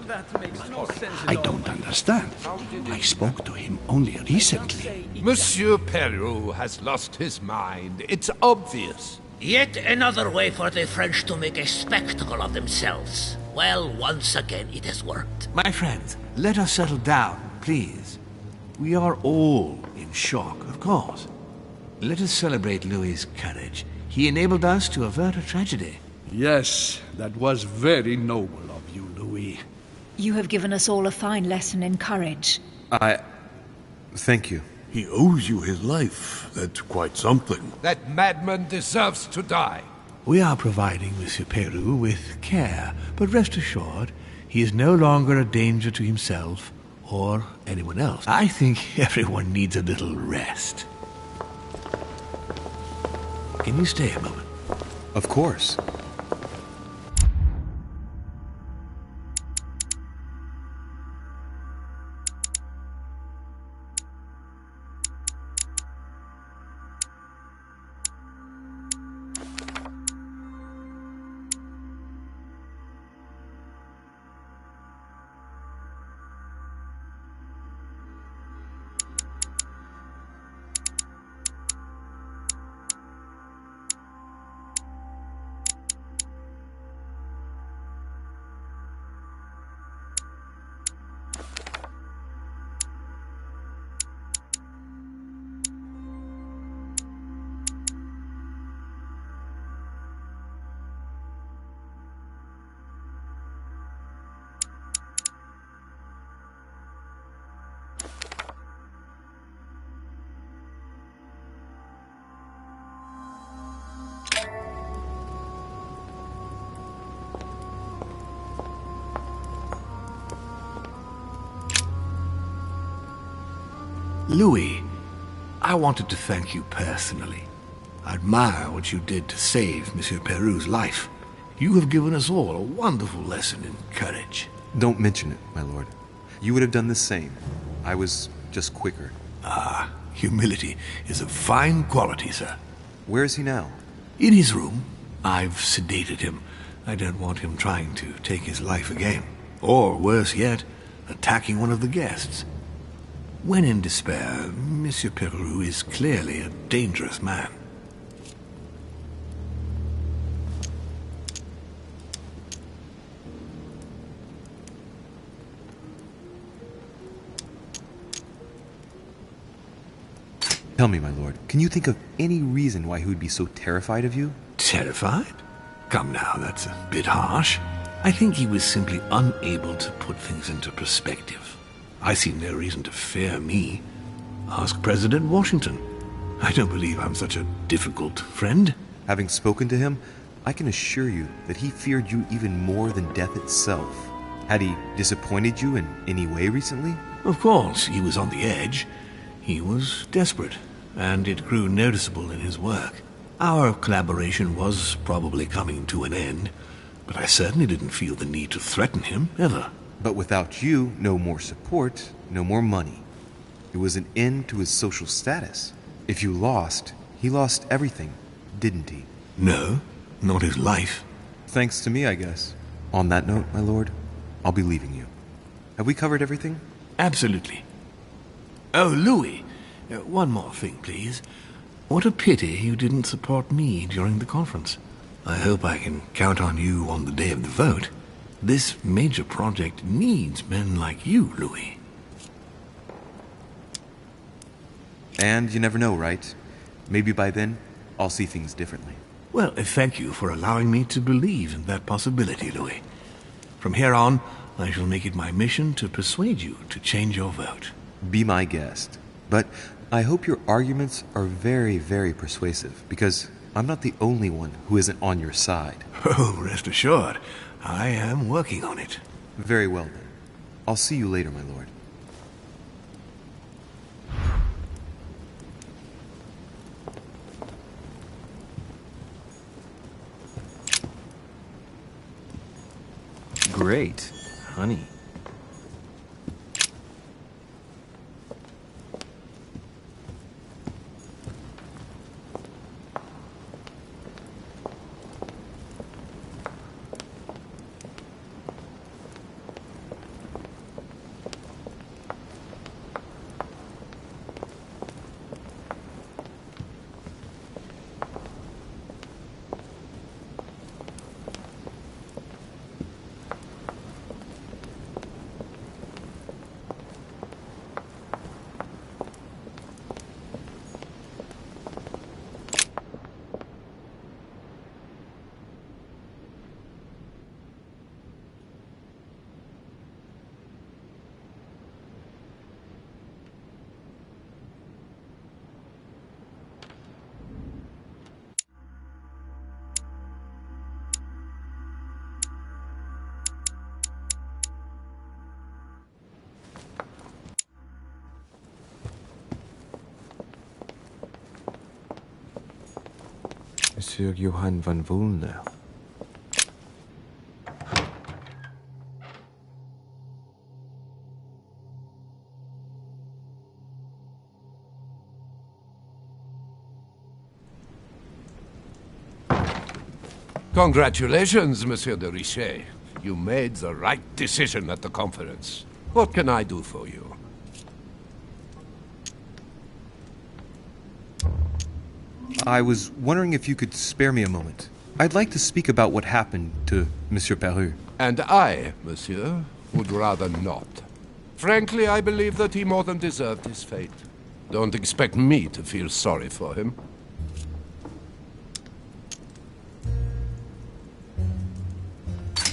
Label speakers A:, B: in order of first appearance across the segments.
A: That makes no sense
B: I
A: at all.
B: don't understand. I spoke to him only recently.
C: Monsieur Peru has lost his mind. It's obvious.
D: Yet another way for the French to make a spectacle of themselves. Well, once again it has worked.
E: My friends, let us settle down, please. We are all in shock, of course. Let us celebrate Louis's courage. He enabled us to avert a tragedy.
B: Yes, that was very noble of you, Louis.
F: You have given us all a fine lesson in courage.
G: Thank you.
H: He owes you his life. That's quite something.
C: That madman deserves to die.
E: We are providing Monsieur Peru with care, but rest assured, he is no longer a danger to himself or anyone else. I think everyone needs a little rest. Can you stay a moment?
G: Of course.
E: Louis, I wanted to thank you personally. I admire what you did to save Monsieur Peru's life. You have given us all a wonderful lesson in courage.
G: Don't mention it, my lord. You would have done the same. I was just quicker.
E: Ah, humility is a fine quality, sir.
G: Where is he now?
E: In his room. I've sedated him. I don't want him trying to take his life again. Or, worse yet, attacking one of the guests. When in despair, Monsieur Peru is clearly a dangerous man.
G: Tell me, my lord, can you think of any reason why he would be so terrified of you?
E: Terrified? Come now, that's a bit harsh. I think he was simply unable to put things into perspective. I see no reason to fear me. Ask President Washington. I don't believe I'm such a difficult friend.
G: Having spoken to him, I can assure you that he feared you even more than death itself. Had he disappointed you in any way recently?
E: Of course, he was on the edge. He was desperate, and it grew noticeable in his work. Our collaboration was probably coming to an end, but I certainly didn't feel the need to threaten him, ever.
G: But without you, no more support, no more money. It was an end to his social status. If you lost, he lost everything, didn't he?
E: No, not his life.
G: Thanks to me, I guess. On that note, my lord, I'll be leaving you. Have we covered everything?
E: Absolutely. Oh, Louis, one more thing, please. What a pity you didn't support me during the conference. I hope I can count on you on the day of the vote. This major project needs men like you, Louis.
G: And you never know, right? Maybe by then, I'll see things differently.
E: Well, thank you for allowing me to believe in that possibility, Louis. From here on, I shall make it my mission to persuade you to change your vote.
G: Be my guest. But I hope your arguments are very, very persuasive, because I'm not the only one who isn't on your side.
E: Oh, rest assured, I am working on it.
G: Very well, then. I'll see you later, my lord.
A: Great. Honey. Monsieur Johann van Vulner.
C: Congratulations, Monsieur de Richet. You made the right decision at the conference. What can I do for you?
G: I was wondering if you could spare me a moment. I'd like to speak about what happened to Monsieur Peru.
C: And I, monsieur, would rather not. Frankly, I believe that he more than deserved his fate. Don't expect me to feel sorry for him.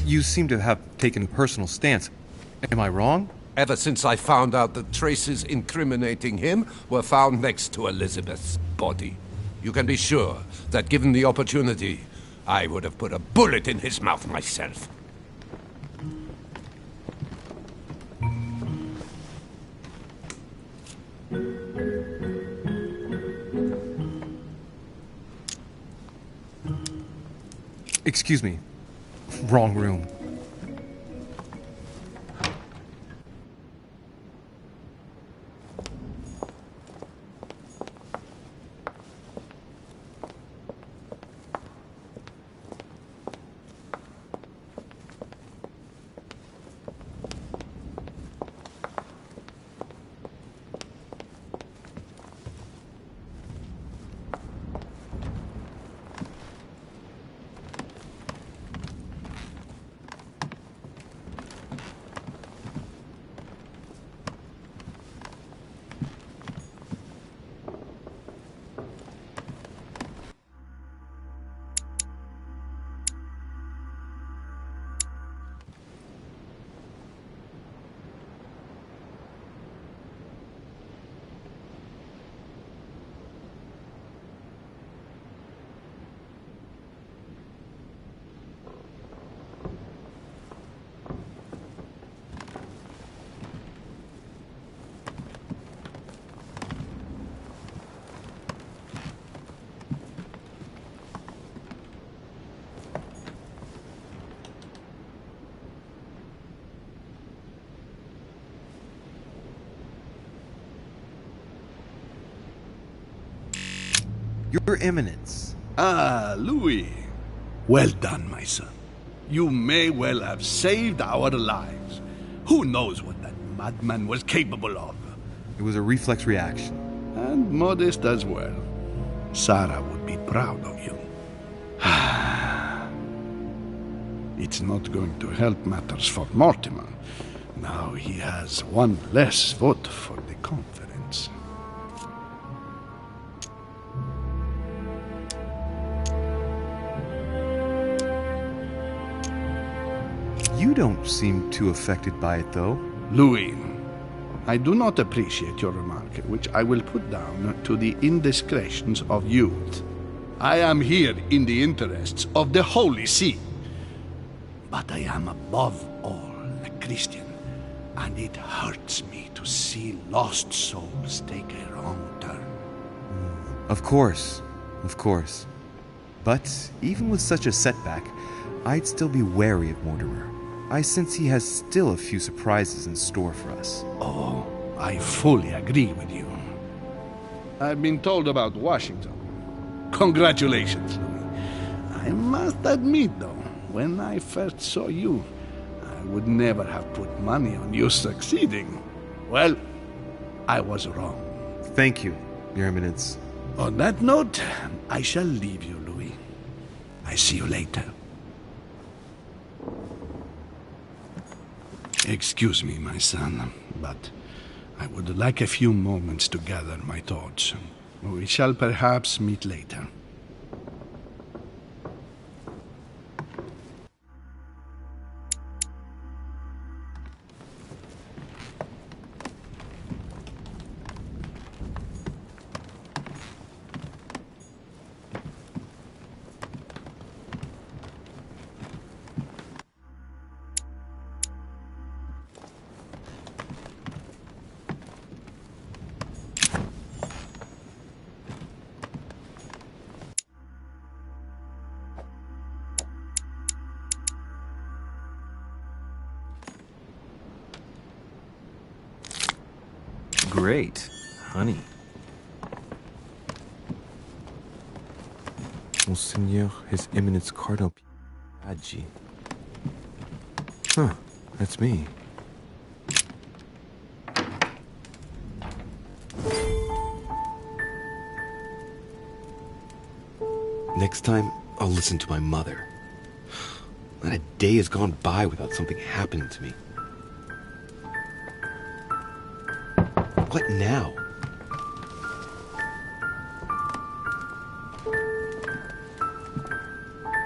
G: You seem to have taken a personal stance. Am I wrong?
C: Ever since I found out that traces incriminating him were found next to Elizabeth's body. You can be sure that given the opportunity, I would have put a bullet in his mouth myself.
G: Excuse me. Wrong room. Your Eminence.
B: Ah, Louis. Well done, my son. You may well have saved our lives. Who knows what that madman was capable of?
G: It was a reflex reaction.
B: And modest as well. Sarah would be proud of you. It's not going to help matters for Mortimer. Now he has one less vote for the conference.
G: You don't seem too affected by it, though.
B: Louis, I do not appreciate your remark, which I will put down to the indiscretions of youth. I am here in the interests of the Holy See. But I am above all a Christian, and it hurts me to see lost souls take a wrong turn.
G: Of course. But even with such a setback, I'd still be wary of Mortimer. I sense he has still a few surprises in store for us.
B: Oh, I fully agree with you. I've been told about Washington. Congratulations, Louis. I must admit, though, when I first saw you, I would never have put money on you succeeding. Well, I was wrong.
G: Thank you, Your Eminence.
B: On that note, I shall leave you, Louis. I see you later. Excuse me, my son, but I would like a few moments to gather my thoughts. We shall perhaps meet later.
G: great. Honey.
A: Monseigneur, His Eminence Cardinal Adji. Huh, that's me.
G: Next time, I'll listen to my mother. Not a day has gone by without something happening to me. What now?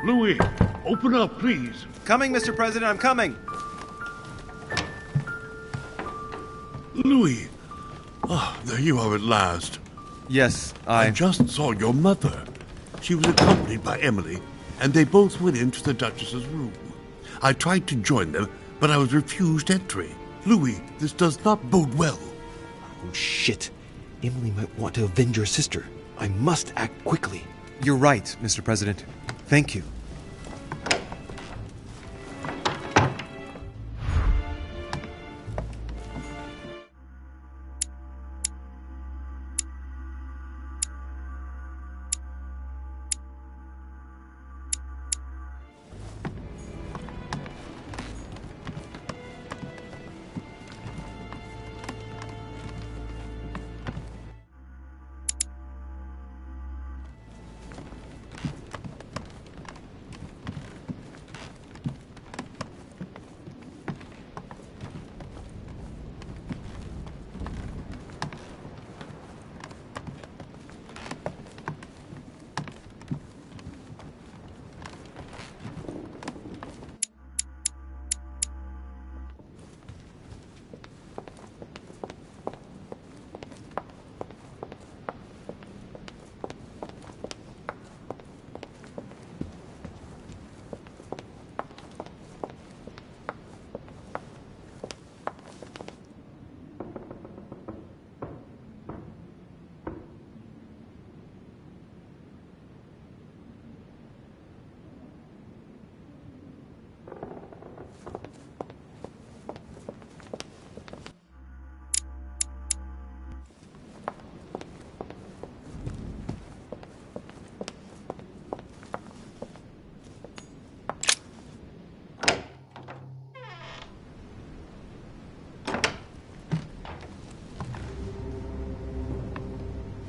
H: Louis, open up, please.
G: Coming, Mr. President, I'm coming!
H: Louis. Ah, there you are at last.
G: Yes,
H: I just saw your mother. She was accompanied by Emily, and they both went into the Duchess's room. I tried to join them, but I was refused entry. Louis, this does not bode well.
G: Oh, shit. Emily might want to avenge her sister. I must act quickly. You're right, Mr. President. Thank you.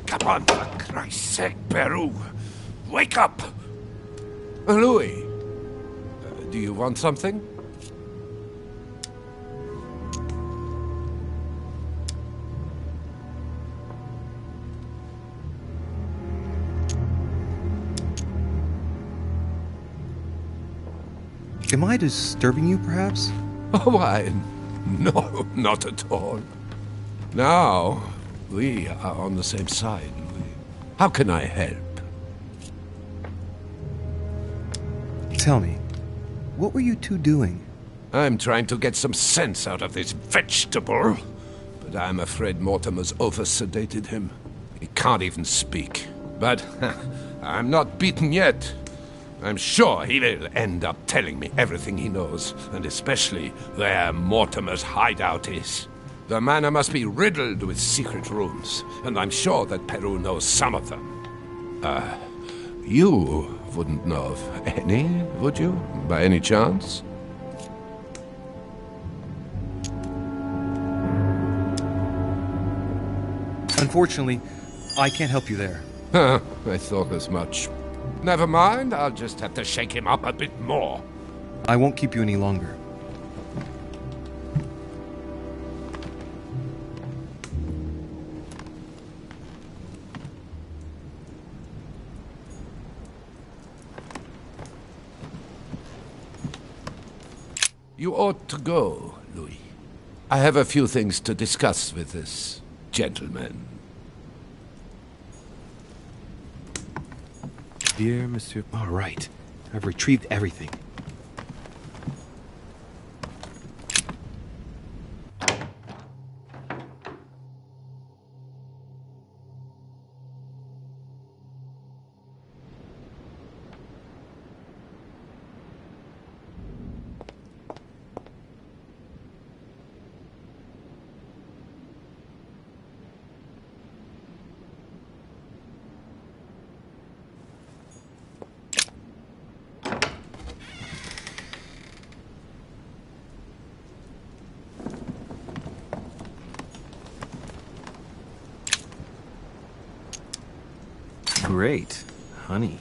C: Come on, for Christ's sake, Peru. Wake up! Louis, do you want something?
G: Am I disturbing you, perhaps?
C: Oh, why, no, not at all. Now, we are on the same side, Louis. How can I help?
G: Tell me, what were you two doing?
C: I'm trying to get some sense out of this vegetable, but I'm afraid Mortimer's over-sedated him. He can't even speak. But I'm not beaten yet. I'm sure he will end up telling me everything he knows, and especially where Mortimer's hideout is. The manor must be riddled with secret rooms, and I'm sure that Peru knows some of them. You wouldn't know of any, would you, by any chance?
G: Unfortunately, I can't help you there.
C: I thought as much. Never mind, I'll just have to shake him up a bit more.
G: I won't keep you any longer.
C: You ought to go, Louis. I have a few things to discuss with this gentleman.
G: Dear Monsieur... All right. I've retrieved everything.
A: Great. Honey.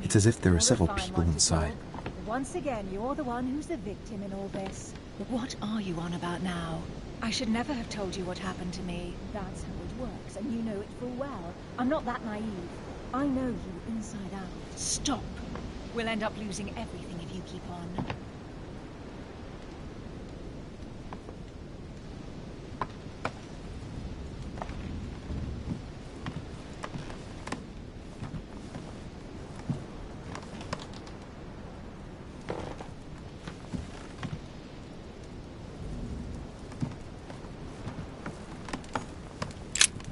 A: It's as if there are several people inside.
F: Once again, you're the one who's the victim in all this. What are you on about now? I should never have told you what happened to me. That's how it works, and you know it full well. I'm not that naive. I know you inside out. Stop. We'll end up losing everything if you keep on.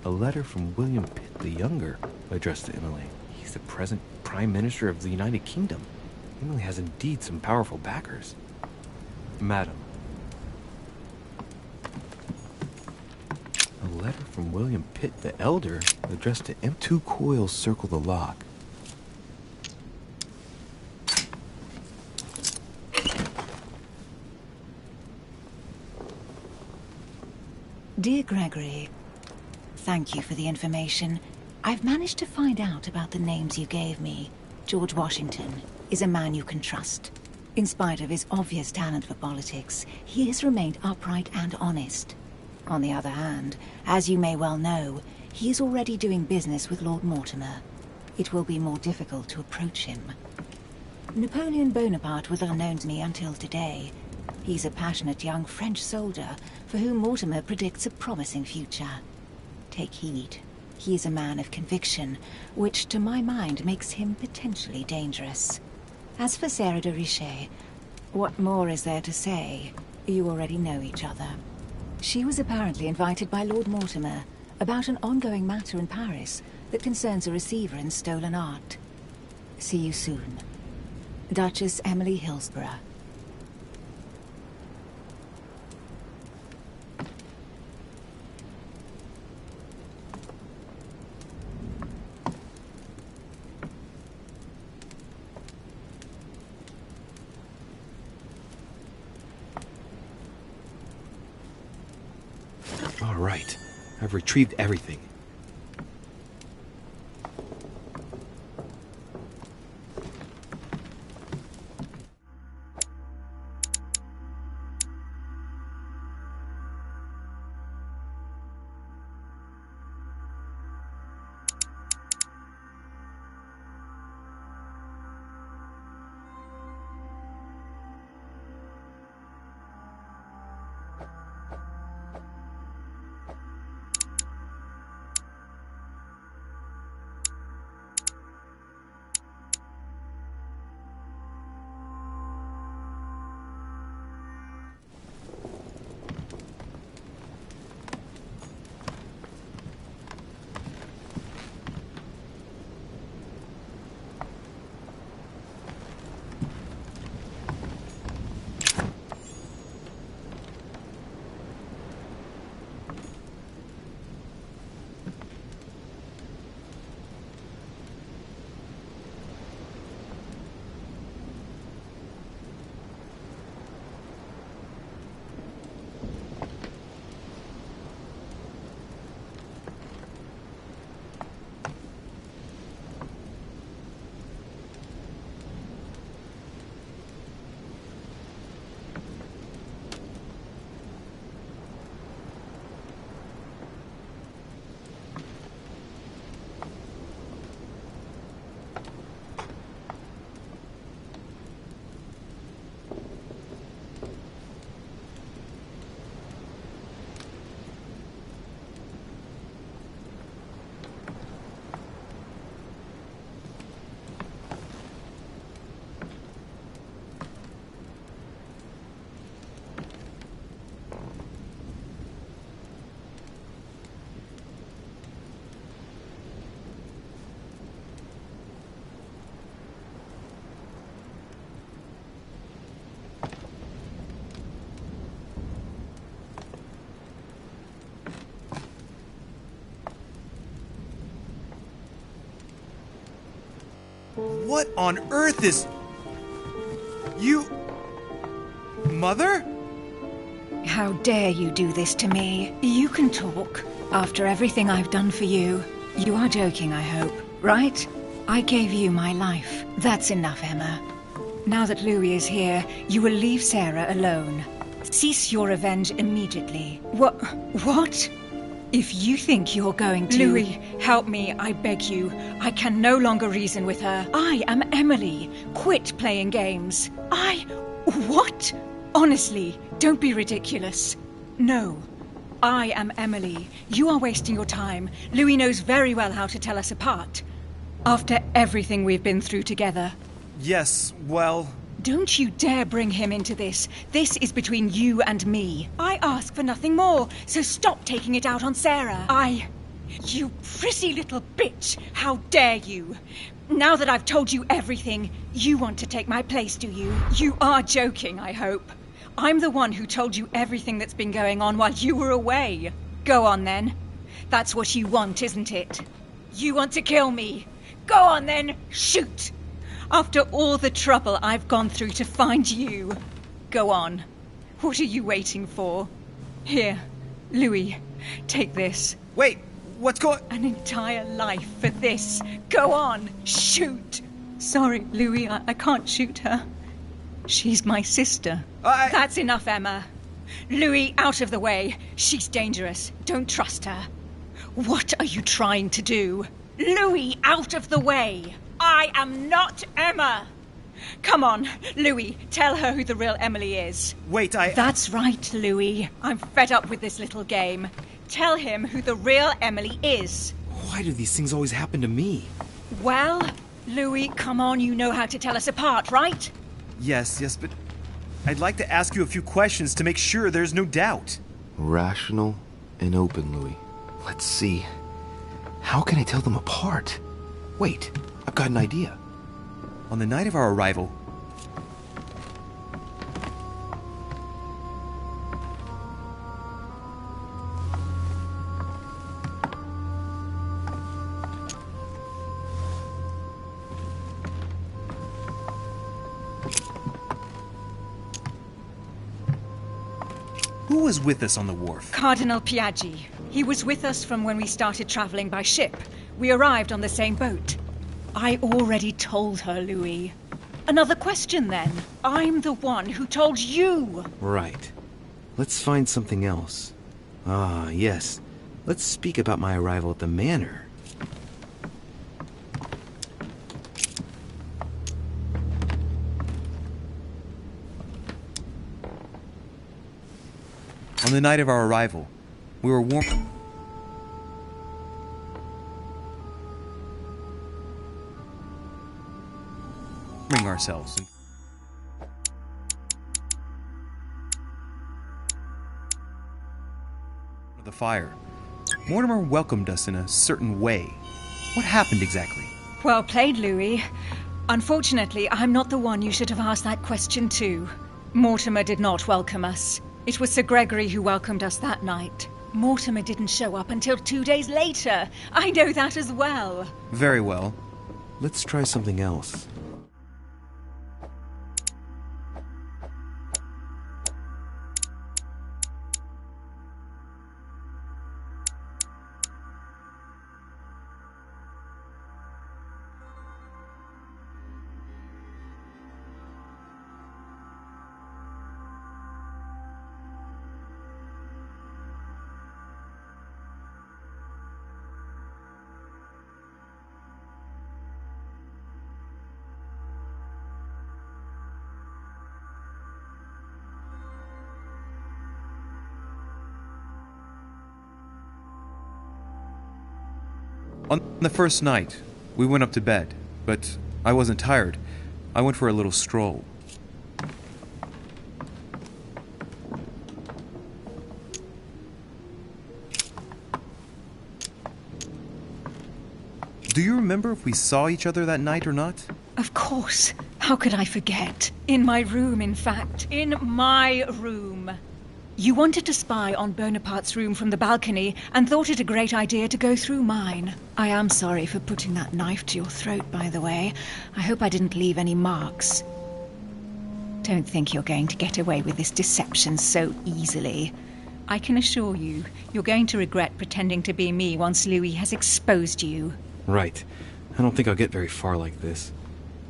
A: A letter from William Pitt the Younger, addressed to Emily. He's the present Prime Minister of the United Kingdom. Emily has indeed some powerful backers. Madam. A letter from William Pitt the Elder, addressed to Em. 2 coils circle the lock.
F: Dear Gregory, thank you for the information. I've managed to find out about the names you gave me. George Washington is a man you can trust. In spite of his obvious talent for politics, he has remained upright and honest. On the other hand, as you may well know, he is already doing business with Lord Mortimer. It will be more difficult to approach him. Napoleon Bonaparte was unknown to me until today. He's a passionate young French soldier for whom Mortimer predicts a promising future. Take heed. He is a man of conviction, which to my mind makes him potentially dangerous. As for Sarah de Richet, what more is there to say? You already know each other. She was apparently invited by Lord Mortimer about an ongoing matter in Paris that concerns a receiver in stolen art. See you soon. Duchess Emily Hillsborough.
A: All right. I've retrieved everything.
G: What on earth is... You... Mother?
F: How dare you do this to me? You can talk. After everything I've done for you. You are joking, I hope, right? I gave you my life. That's enough, Emma. Now that Louis is here, you will leave Sarah alone. Cease your revenge immediately. What? If you think you're going to... Louis, help me, I beg you. I can no longer reason with her. I am Emily. Quit playing games. What? Honestly, don't be ridiculous. No. I am Emily. You are wasting your time. Louis knows very well how to tell us apart. After everything we've been through together.
G: Yes, well...
F: Don't you dare bring him into this. This is between you and me. I ask for nothing more, so stop taking it out on Sarah. You prissy little bitch! How dare you! Now that I've told you everything, you want to take my place, do you? You are joking, I hope. I'm the one who told you everything that's been going on while you were away. Go on, then. That's what you want, isn't it? You want to kill me. Go on, then. Shoot! After all the trouble I've gone through to find you. Go on. What are you waiting for? Here, Louis, take this.
G: Wait, what's going...
F: An entire life for this. Go on, shoot! Sorry, Louis, I can't shoot her. She's my sister. That's enough, Emma. Louis, out of the way. She's dangerous. Don't trust her. What are you trying to do? Louis, out of the way. I am not Emma. Come on, Louis, tell her who the real Emily is.
G: Wait,
F: That's right, Louis. I'm fed up with this little game. Tell him who the real Emily is.
A: Why do these things always happen to me?
F: Well, Louis, come on, you know how to tell us apart, right?
G: Yes, but... I'd like to ask you a few questions to make sure there's no doubt.
E: Rational and open, Louis. Let's see. How can I tell them apart? Wait, I've got an idea.
G: On the night of our arrival... Who was with us on the wharf?
F: Cardinal Piaggi. He was with us from when we started traveling by ship. We arrived on the same boat. I already told her, Louis. Another question, then. I'm the one who told you.
A: Right. Let's find something else. Ah, yes. Let's speak about my arrival at the manor.
G: On the night of our arrival, we were warming ourselves. The fire. Mortimer welcomed us in a certain way. What happened exactly?
F: Well played, Louis. Unfortunately, I'm not the one you should have asked that question to. Mortimer did not welcome us. It was Sir Gregory who welcomed us that night. Mortimer didn't show up until 2 days later. I know that as well.
G: Very well.
A: Let's try something else.
G: On the first night, we went up to bed, but I wasn't tired. I went for a little stroll. Do you remember if we saw each other that night or not?
F: Of course. How could I forget? In my room, in fact. In my room. You wanted to spy on Bonaparte's room from the balcony and thought it a great idea to go through mine. I am sorry for putting that knife to your throat, by the way. I hope I didn't leave any marks. Don't think you're going to get away with this deception so easily. I can assure you, you're going to regret pretending to be me once Louis has exposed you.
A: Right. I don't think I'll get very far like this.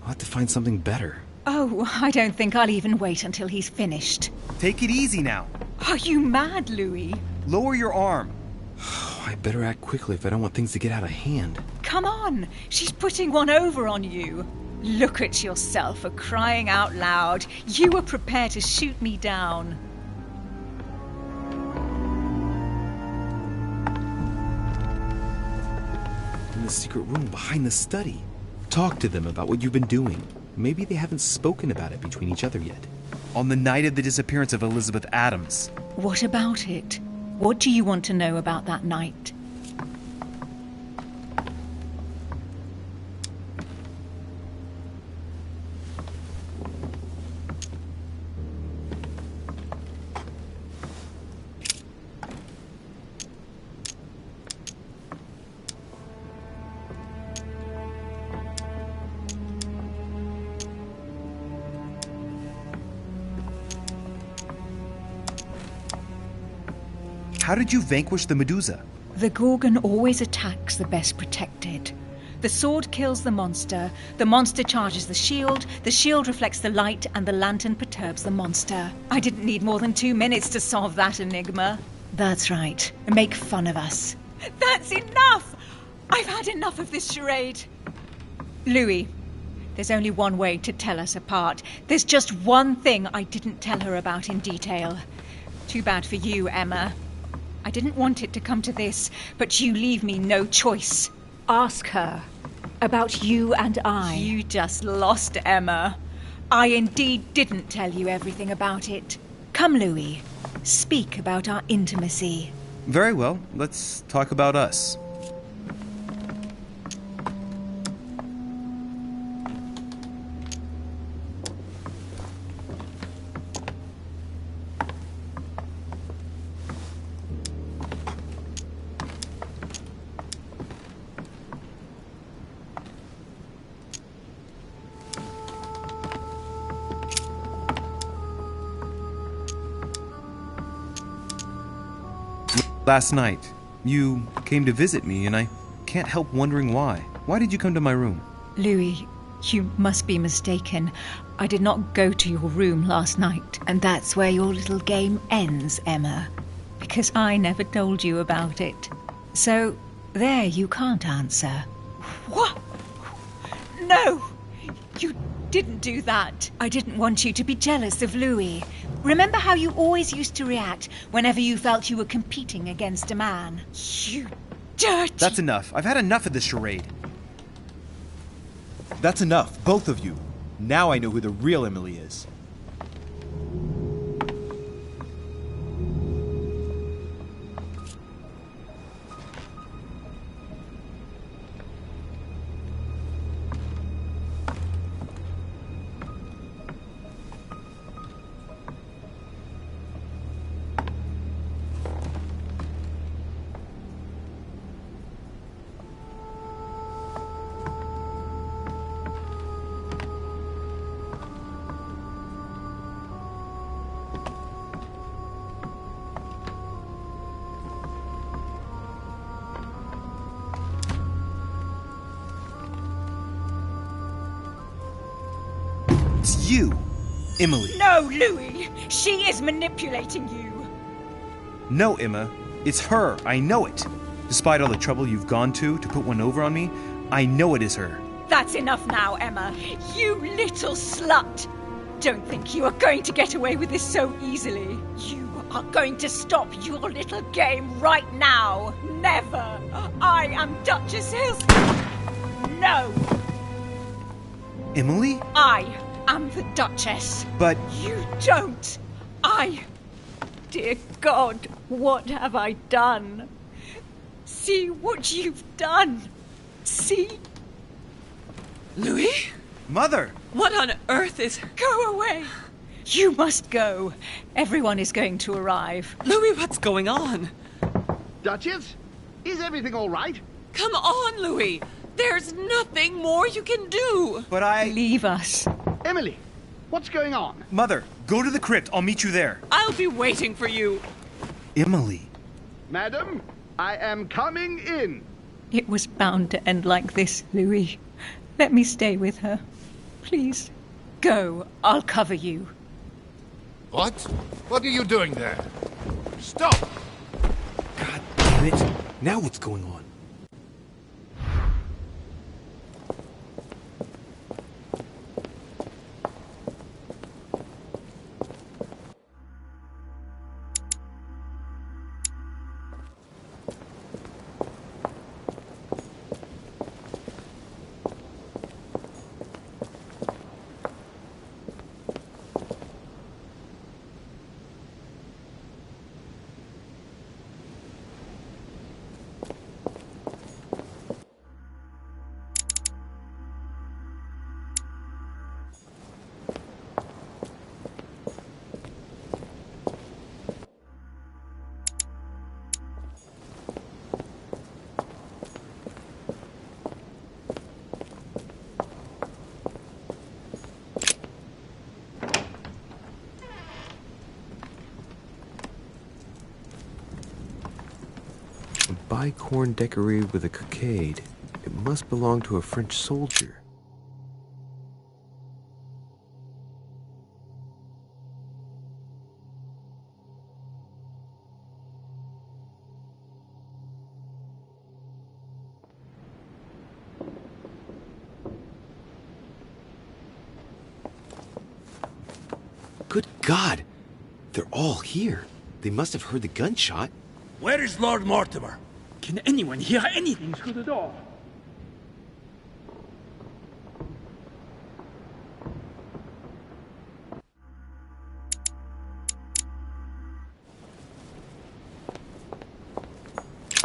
A: I'll have to find something better.
F: Oh, I don't think I'll even wait until he's finished.
G: Take it easy now.
F: Are you mad, Louis?
G: Lower your arm.
A: I better act quickly if I don't want things to get out of hand.
F: Come on, she's putting one over on you. Look at yourself for crying out loud. You were prepared to shoot me down.
A: In the secret room behind the study. Talk to them about what you've been doing. Maybe they haven't spoken about it between each other yet.
G: On the night of the disappearance of Elizabeth Adams.
F: What about it? What do you want to know about that night?
G: How did you vanquish the Medusa?
F: The Gorgon always attacks the best protected. The sword kills the monster charges the shield reflects the light, and the lantern perturbs the monster. I didn't need more than 2 minutes to solve that enigma. That's right. Make fun of us. That's enough! I've had enough of this charade. Louis, there's only one way to tell us apart. There's just one thing I didn't tell her about in detail. Too bad for you, Emma. I didn't want it to come to this, but you leave me no choice. Ask her about you and I. You just lost, Emma. I indeed didn't tell you everything about it. Come, Louis. Speak about our intimacy.
G: Very well. Let's talk about us. Last night, you came to visit me, and I can't help wondering why. Why did you come to my room?
F: Louis, you must be mistaken. I did not go to your room last night. And that's where your little game ends, Emma. Because I never told you about it. So, there you can't answer. What? No! You didn't do that. I didn't want you to be jealous of Louis. Remember how you always used to react whenever you felt you were competing against a man? You dirty...
G: That's enough. I've had enough of this charade.
I: That's enough, both of you. Now I know who the real Emily is.
G: It's you, Emily.
F: No, Louis! She is manipulating you!
G: No, Emma. It's her. I know it. Despite all the trouble you've gone to put one over on me, I know it is her.
F: That's enough now, Emma. You little slut! Don't think you are going to get away with this so easily. You are going to stop your little game right now. Never! I am Duchess Hills... No!
G: Emily?
F: I am the Duchess.
G: But...
F: You don't! Dear God, what have I done? See what you've done. See?
J: Louis?
G: Mother!
J: What on earth is...
F: Go away! You must go. Everyone is going to arrive.
J: Louis, what's going on?
B: Duchess, is everything all right?
J: Come on, Louis. There's nothing more you can do.
I: But I...
F: Leave us.
B: Emily, what's going on?
I: Mother, go to the crypt. I'll meet you there.
J: I'll be waiting for you.
G: Emily.
B: Madam, I am coming in.
F: It was bound to end like this, Louis. Let me stay with her. Please. Go. I'll cover you.
C: What? What are you doing there? Stop!
A: God damn it. Now what's going on? A bicorn decorated with a cockade. It must belong to a French soldier. Good God! They're all here. They must have heard the gunshot.
D: Where is Lord Mortimer?
K: Can anyone hear anything through the door?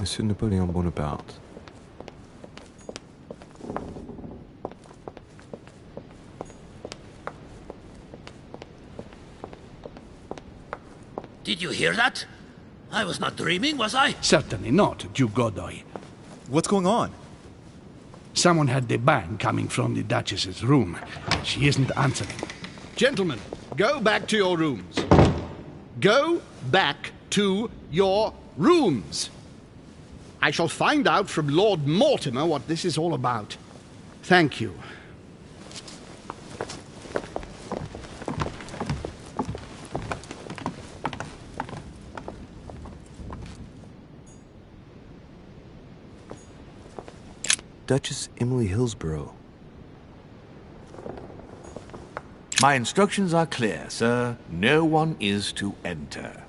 A: Monsieur Napoleon Bonaparte.
D: Did you hear that? I was not dreaming, was I?
B: Certainly not, Duke Godoy.
I: What's going on?
B: Someone had the bang coming from the Duchess's room. She isn't answering. Gentlemen, go back to your rooms. Go back to your rooms. I shall find out from Lord Mortimer what this is all about. Thank you.
A: Duchess Emily Hillsborough.
E: My instructions are clear, sir. No one is to enter.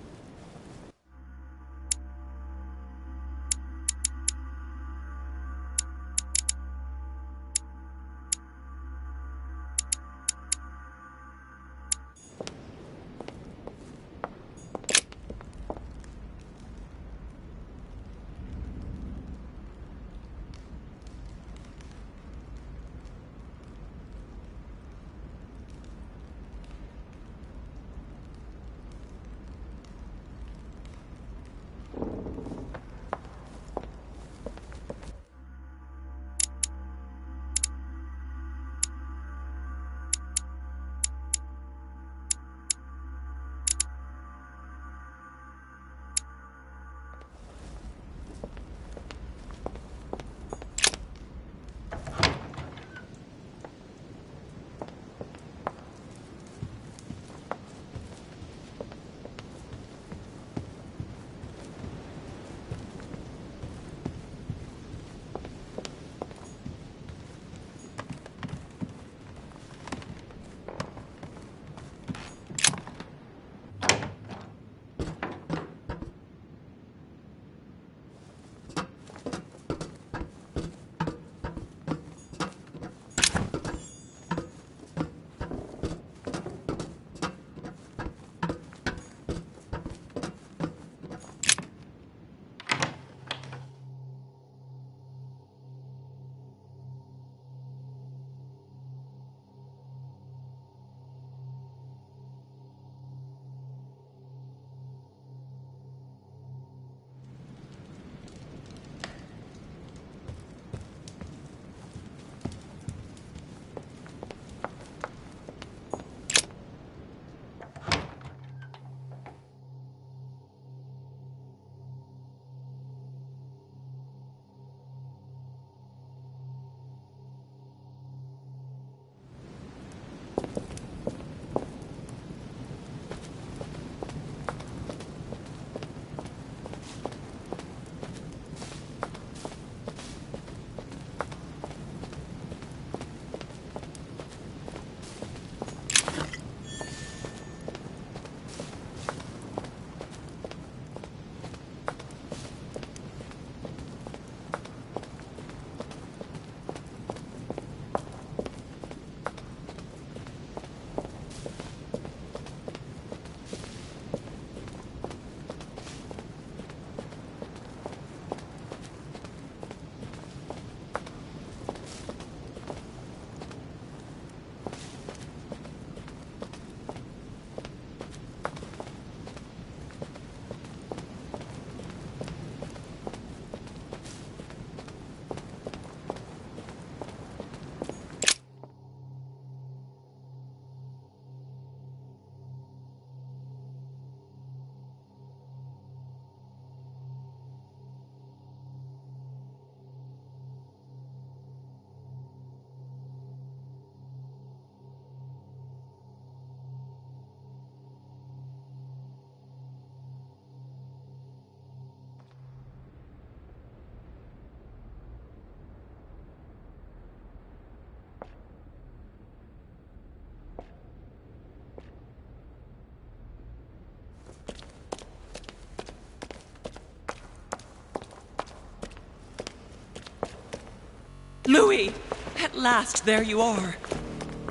J: Louis! At last, there you are.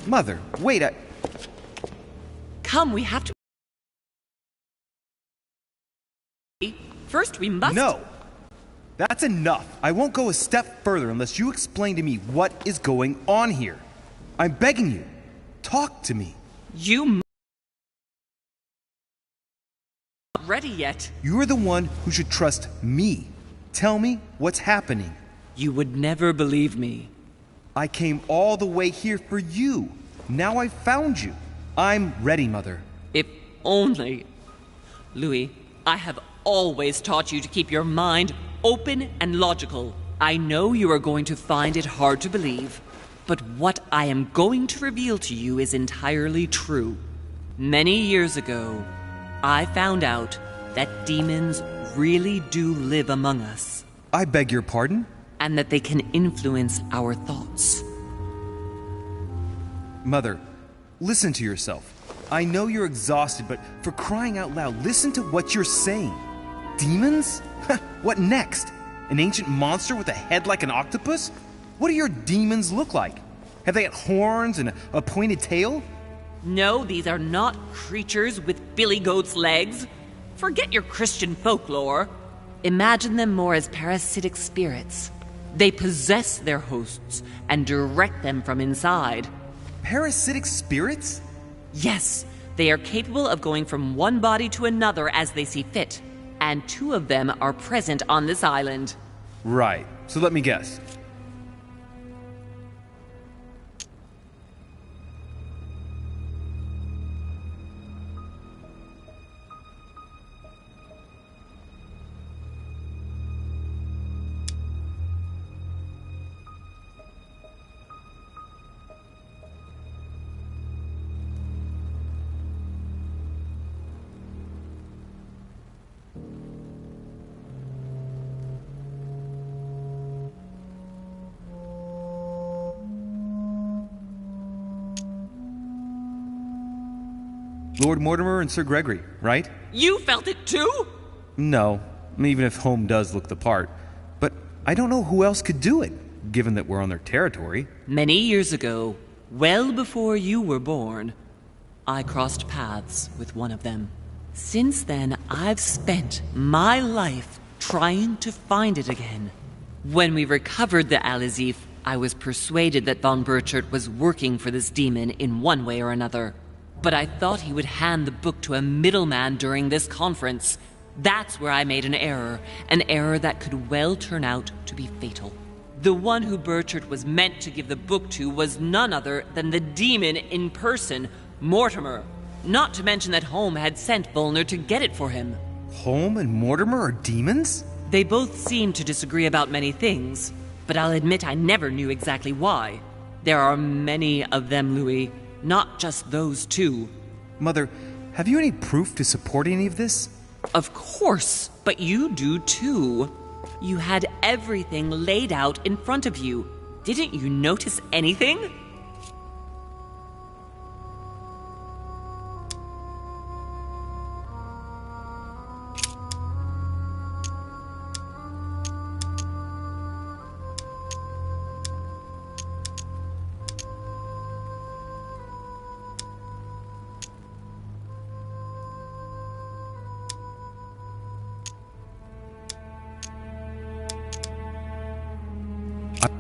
I: Mother, wait,
J: Come, we have to... First, we must...
I: No! That's enough. I won't go a step further unless you explain to me what is going on here. I'm begging you. Talk to me.
J: You... Not ready yet.
I: You're the one who should trust me. Tell me what's happening.
J: You would never believe me.
I: I came all the way here for you. Now I've found you. I'm ready, Mother.
J: If only... Louis, I have always taught you to keep your mind open and logical. I know you are going to find it hard to believe, but what I am going to reveal to you is entirely true. Many years ago, I found out that demons really do live among us.
I: I beg your pardon?
J: And that they can influence our thoughts.
I: Mother, listen to yourself. I know you're exhausted, but for crying out loud, listen to what you're saying. Demons? What next? An ancient monster with a head like an octopus? What do your demons look like? Have they got horns and a pointed tail?
J: No, these are not creatures with billy goat's legs. Forget your Christian folklore. Imagine them more as parasitic spirits. They possess their hosts and direct them from inside.
I: Parasitic spirits?
J: Yes, they are capable of going from one body to another as they see fit. And 2 of them are present on this island.
I: Right. So let me guess. Lord Mortimer and Sir Gregory, right?
J: You felt it too?
I: No, even if Home does look the part. But I don't know who else could do it, given that we're on their territory.
J: Many years ago, well before you were born, I crossed paths with one of them. Since then, I've spent my life trying to find it again. When we recovered the Alizif, I was persuaded that von Burchard was working for this demon in one way or another. But I thought he would hand the book to a middleman during this conference. That's where I made an error that could well turn out to be fatal. The one who Burchard was meant to give the book to was none other than the demon in person, Mortimer. Not to mention that Home had sent Volner to get it for him.
I: Home and Mortimer are demons?
J: They both seem to disagree about many things, but I'll admit I never knew exactly why. There are many of them, Louis. Not just those 2.
I: Mother, have you any proof to support any of this?
J: Of course, but you do too. You had everything laid out in front of you. Didn't you notice anything?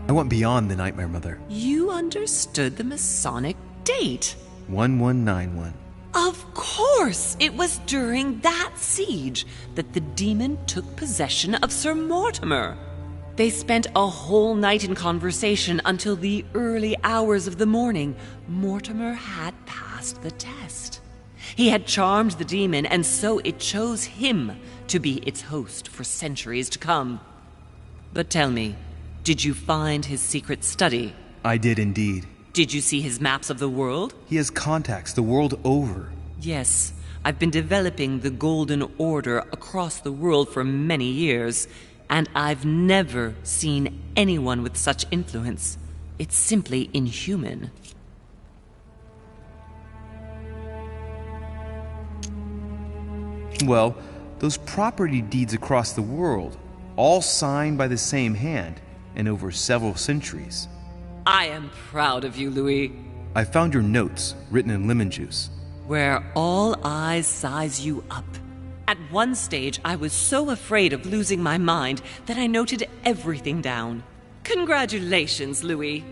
I: I went beyond the nightmare, Mother.
J: You understood the Masonic date.
I: 1191.
J: Of course! It was during that siege that the demon took possession of Sir Mortimer. They spent a whole night in conversation until the early hours of the morning. Mortimer had passed the test. He had charmed the demon, and so it chose him to be its host for centuries to come. But tell me, did you find his secret study?
I: I did indeed.
J: Did you see his maps of the world?
I: He has contacts the world over.
J: Yes, I've been developing the Golden Order across the world for many years, and I've never seen anyone with such influence. It's simply inhuman.
I: Well, those property deeds across the world, all signed by the same hand,
G: and over several centuries.
J: I am proud of you, Louis.
G: I found your notes written in lemon juice.
J: Where all eyes size you up. At one stage, I was so afraid of losing my mind that I noted everything down. Congratulations, Louis.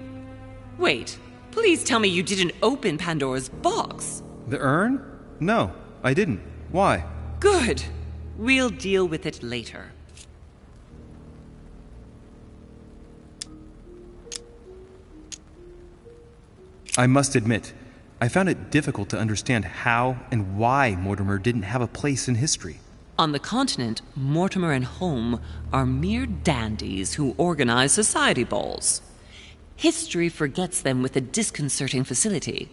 J: Wait, please tell me you didn't open Pandora's box.
G: The urn? No, I didn't. Why?
J: Good. We'll deal with it later.
G: I must admit, I found it difficult to understand how and why Mortimer didn't have a place in history.
J: On the continent, Mortimer and Holm are mere dandies who organize society balls. History forgets them with a disconcerting facility.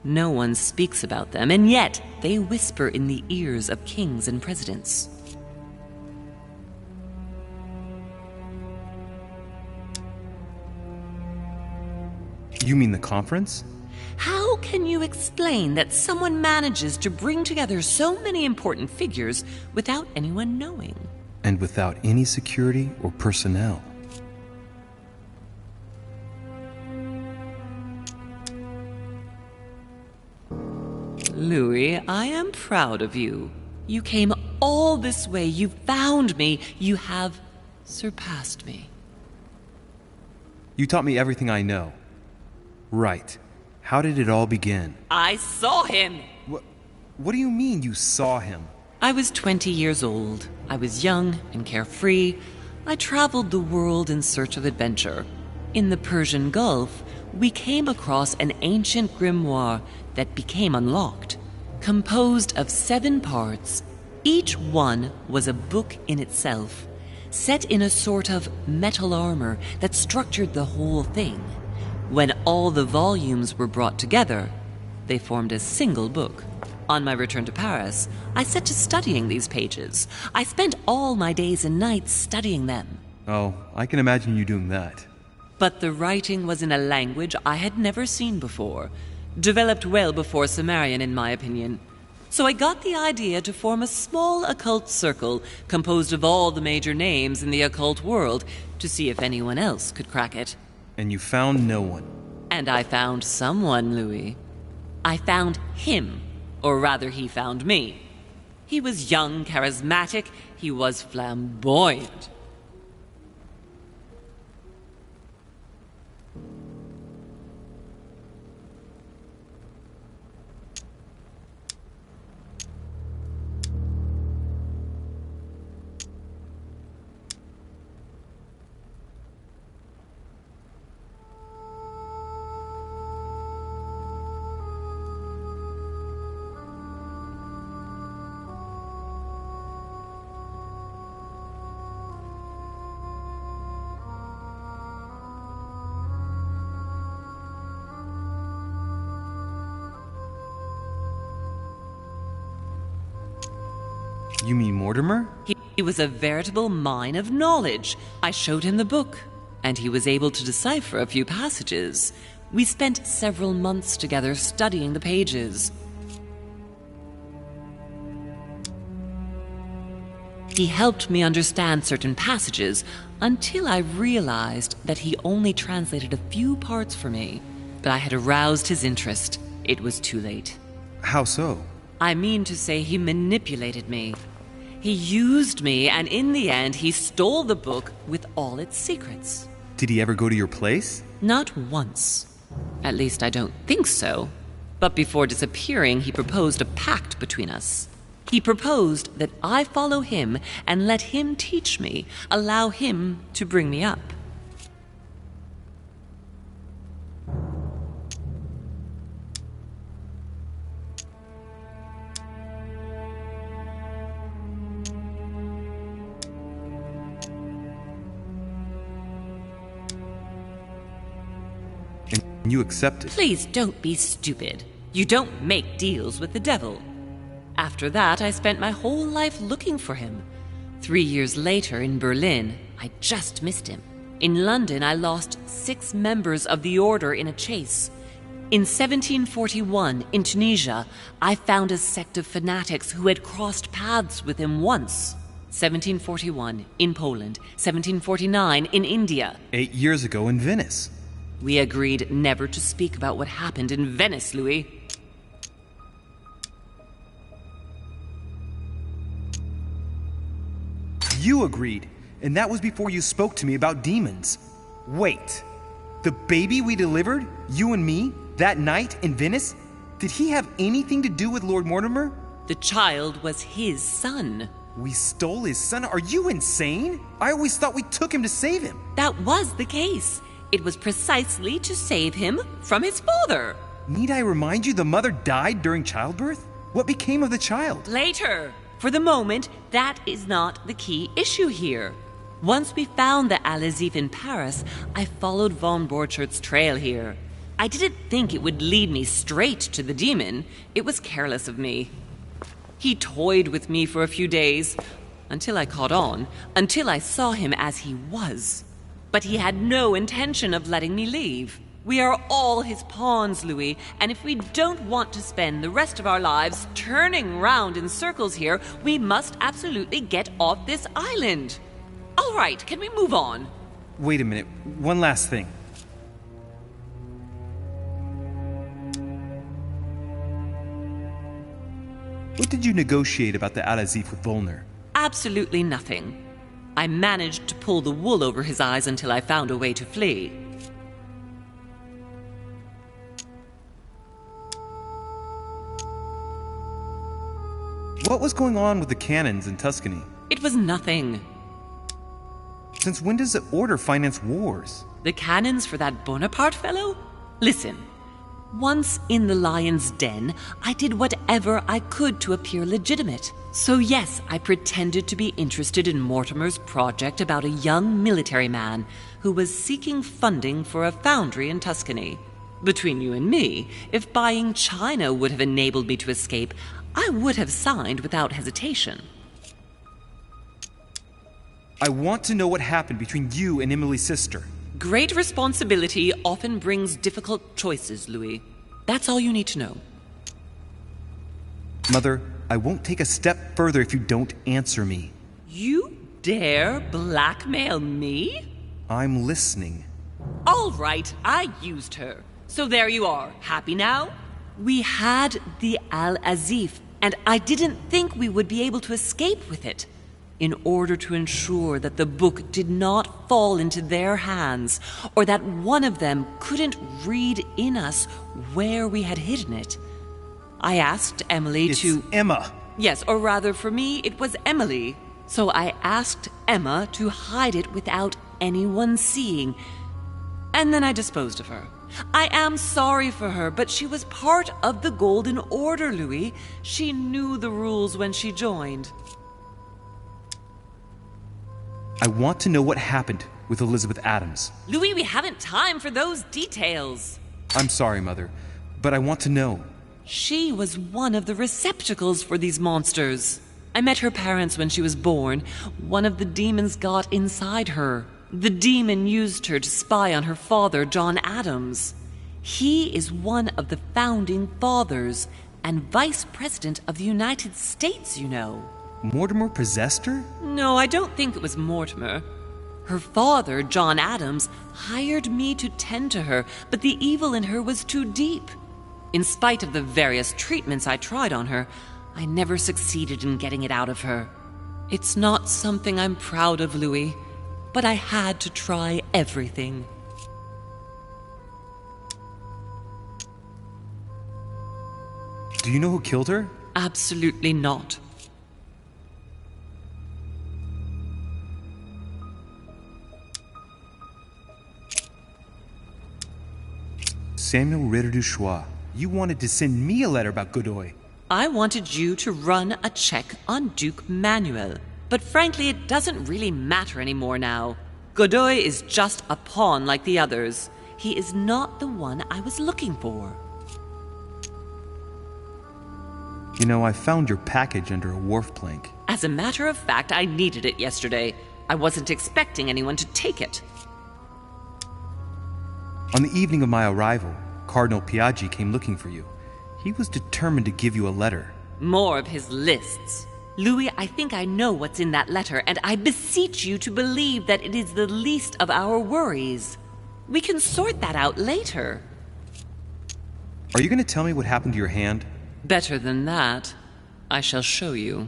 J: No one speaks about them, and yet they whisper in the ears of kings and presidents.
G: You mean the conference?
J: How can you explain that someone manages to bring together so many important figures without anyone knowing?
G: And without any security or personnel.
J: Louis, I am proud of you. You came all this way. You found me. You have surpassed me.
G: You taught me everything I know. Right. How did it all begin?
J: I saw him!
G: What do you mean you saw him?
J: I was 20 years old. I was young and carefree. I traveled the world in search of adventure. In the Persian Gulf, we came across an ancient grimoire that became unlocked. Composed of 7 parts, each one was a book in itself, set in a sort of metal armor that structured the whole thing. When all the volumes were brought together, they formed a single book. On my return to Paris, I set to studying these pages. I spent all my days and nights studying them.
G: Oh, I can imagine you doing that.
J: But the writing was in a language I had never seen before, developed well before Sumerian, in my opinion. So I got the idea to form a small occult circle composed of all the major names in the occult world to see if anyone else could crack it.
G: And you found no one.
J: And I found someone, Louis. I found him, or rather he found me. He was young, charismatic, he was flamboyant.
G: You mean Mortimer?
J: He was a veritable mine of knowledge. I showed him the book, and he was able to decipher a few passages. We spent several months together studying the pages. He helped me understand certain passages until I realized that he only translated a few parts for me. But I had aroused his interest. It was too late.
G: How so?
J: I mean to say he manipulated me. He used me, and in the end, he stole the book with all its secrets.
G: Did he ever go to your place?
J: Not once. At least I don't think so. But before disappearing, he proposed a pact between us. He proposed that I follow him and let him teach me, allow him to bring me up.
G: And you accepted?
J: Please don't be stupid. You don't make deals with the devil. After that, I spent my whole life looking for him. 3 years later, in Berlin, I just missed him. In London, I lost 6 members of the order in a chase. In 1741, in Tunisia, I found a sect of fanatics who had crossed paths with him once. 1741 in Poland, 1749 in India.
I: 8 years ago in Venice.
J: We agreed never to speak about what happened in Venice, Louis.
I: You agreed, and that was before you spoke to me about demons. Wait, the baby we delivered, you and me, that night in Venice, did he have anything to do with Lord Mortimer?
J: The child was his son.
I: We stole his son? Are you insane? I always thought we took him to save him.
J: That was the case. It was precisely to save him from his father.
I: Need I remind you the mother died during childbirth? What became of the child?
J: Later. For the moment, that is not the key issue here. Once we found the Al-Azif in Paris, I followed von Borchardt's trail here. I didn't think it would lead me straight to the demon. It was careless of me. He toyed with me for a few days, until I caught on, until I saw him as he was. But he had no intention of letting me leave. We are all his pawns, Louis, and if we don't want to spend the rest of our lives turning round in circles here, we must absolutely get off this island. All right, can we move on?
I: Wait a minute, one last thing. What did you negotiate about the Al-Azif with Volner?
J: Absolutely nothing. I managed to pull the wool over his eyes until I found a way to flee.
I: What was going on with the cannons in Tuscany?
J: It was nothing.
I: Since when does the Order finance wars?
J: The cannons for that Bonaparte fellow? Listen, once in the lion's den, I did whatever I could to appear legitimate. So yes, I pretended to be interested in Mortimer's project about a young military man who was seeking funding for a foundry in Tuscany. Between you and me, if buying China would have enabled me to escape, I would have signed without hesitation.
I: I want to know what happened between you and Emily's sister.
J: Great responsibility often brings difficult choices, Louis. That's all you need to know.
I: Mother, I won't take a step further if you don't answer me.
J: You dare blackmail me?
I: I'm listening.
J: All right, I used her. So there you are. Happy now? We had the Al-Azif, and I didn't think we would be able to escape with it. In order to ensure that the book did not fall into their hands, or that one of them couldn't read in us where we had hidden it, I asked Emily to...
I: It's Emma.
J: Yes, or rather for me, it was Emily. So I asked Emma to hide it without anyone seeing, and then I disposed of her. I am sorry for her, but she was part of the Golden Order, Louis. She knew the rules when she joined.
I: I want to know what happened with Elizabeth Adams.
J: Louis, we haven't time for those details.
I: I'm sorry, Mother, but I want to know.
J: She was one of the receptacles for these monsters. I met her parents when she was born. One of the demons got inside her. The demon used her to spy on her father, John Adams. He is one of the founding fathers and vice president of the United States, you know.
I: Mortimer possessed her?
J: No, I don't think it was Mortimer. Her father, John Adams, hired me to tend to her, but the evil in her was too deep. In spite of the various treatments I tried on her, I never succeeded in getting it out of her. It's not something I'm proud of, Louis, but I had to try everything.
I: Do you know who killed her?
J: Absolutely not.
I: Samuel Ritter du Choix. You wanted to send me a letter about Godoy.
J: I wanted you to run a check on Duke Manuel. But frankly, it doesn't really matter anymore now. Godoy is just a pawn like the others. He is not the one I was looking for.
I: You know, I found your package under a wharf plank.
J: As a matter of fact, I needed it yesterday. I wasn't expecting anyone to take it.
I: On the evening of my arrival, Cardinal Piaggi came looking for you. He was determined to give you a letter.
J: More of his lists. Louis, I think I know what's in that letter, and I beseech you to believe that it is the least of our worries. We can sort that out later.
G: Are you going to tell me what happened to your hand?
J: Better than that. I shall show you.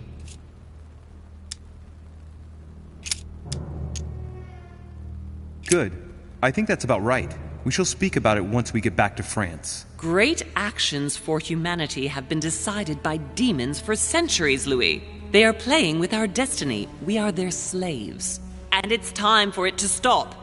G: Good. I think that's about right. We shall speak about it once we get back to France.
J: Great actions for humanity have been decided by demons for centuries, Louis. They are playing with our destiny. We are their slaves. And it's time for it to stop.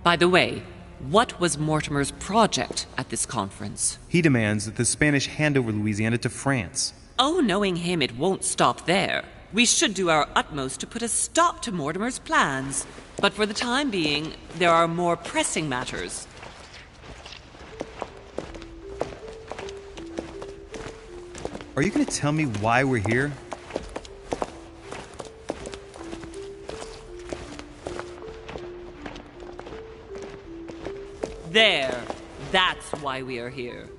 J: By the way, what was Mortimer's project at this conference?
G: He demands that the Spanish hand over Louisiana to France.
J: Oh, knowing him, it won't stop there. We should do our utmost to put a stop to Mortimer's plans. But for the time being, there are more pressing matters.
G: Are you going to tell me why we're here?
J: There. That's why we are here.